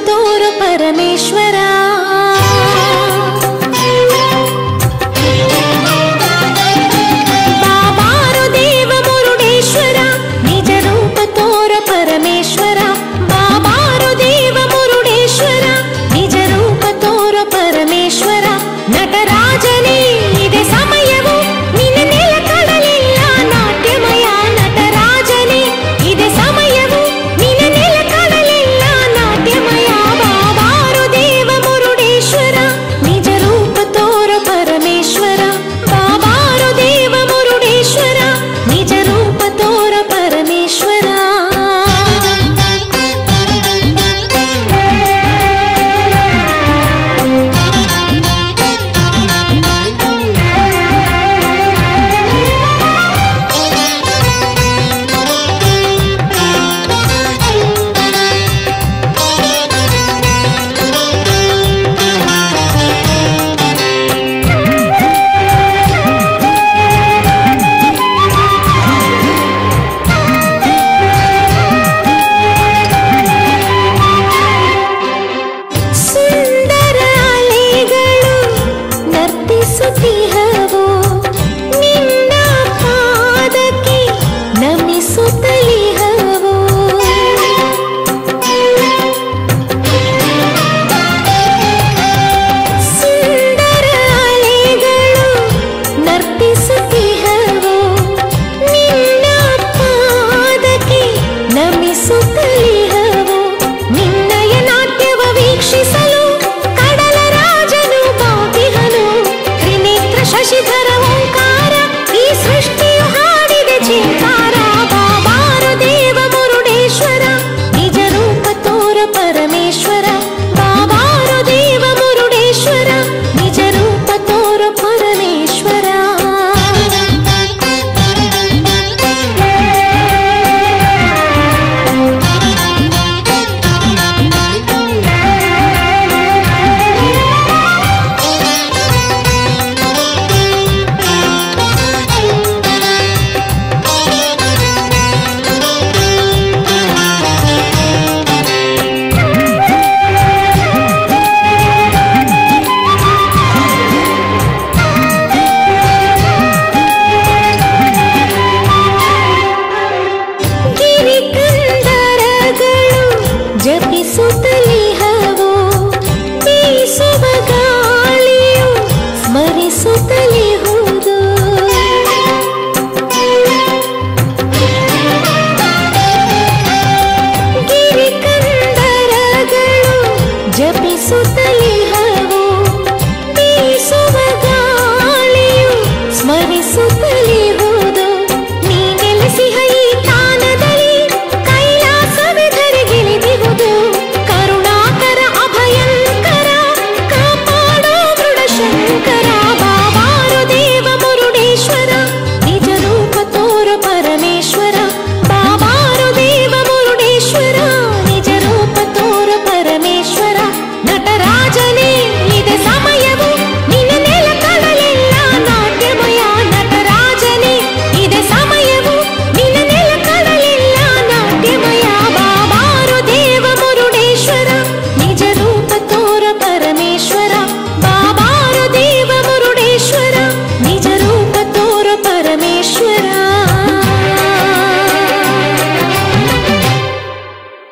ತೋರು ಪರಮೇಶ್ವರ. ಬಾಬಾರು ದೇವ ಮುರುಡೇಶ್ವರ ನಿಜ ರೂಪ ತೋರ ಪರಮೇಶ್ವರ. ಬಾಬಾರು ದೇವ ಮುರುಡೇಶ್ವರ ನಿಜ ರೂಪ ತೋರ ಪರಮೇಶ್ವರ. ನಟರಾಜನೇ ಇದೆ ಸಮಯವು ನಿನ್ನ ನೆಲ ಕಡಲಿಲ್ಲ ನಾಟ್ಯಮಯ. ನಟರಾಜನೇ ಇದೆ ಸಮಯವು ನಿನ್ನ ನೆಲ ಕಡಲಿಲ್ಲ ನಾಟ್ಯಮಯ. ಬಾಬಾರು ದೇವ ಮುರುಡೇಶ್ವರ ನಿಜ ರೂಪ ತೋರ ಪರಮೇಶ್ವರ. ಬಾಬಾರು ದೇವ ಮುರುಡೇಶ್ವರ ನಿಜ ರೂಪ ತೋರ ಪರಮೇಶ್ವರ. ಸುಂದರ ಅಲೆಗಳು ನರ್ತಿಸುತ್ತಿಹವು ನಿನ್ನ ಪಾದಕ್ಕೆ ನಮಿಸುತ್ತಲಿಹವು. ಸುಂದರ ಅಲೆಗಳು ನರ್ತಿಸುತ್ತಿಹವು ನಿನ್ನ ಪಾದಕ್ಕೆ ನಮಿಸುತ್ತಲಿಹವು. ನಿನ್ನಯ ನಾಟ್ಯವ ವೀಕ್ಷಿಸಲು ಕಡಲ ರಾಜನು ಬಾಗಿಹನು. ತ್ರಿನೇತ್ರ ಶಶಿಧರ ಓಂಕಾರ ಈ ಸೃಷ್ಟಿಯು ಹಾಡಿದೆ ಚಿಂಕಾರ. ಬಾಬಾರು ದೇವ ಮುರುಡೇಶ್ವರ ನಿಜ ರೂಪ ತೋರ ಪರಮೇಶ್ವರ. ಬಾಬಾರು ದೇವ ಮುರುಡೇಶ್ವರ ನಿಜ ರೂಪ ತೋರ ಪರಮೇಶ್ವರ. ಗಿರಿಕಂದರಗಳು ಜಪಿಸು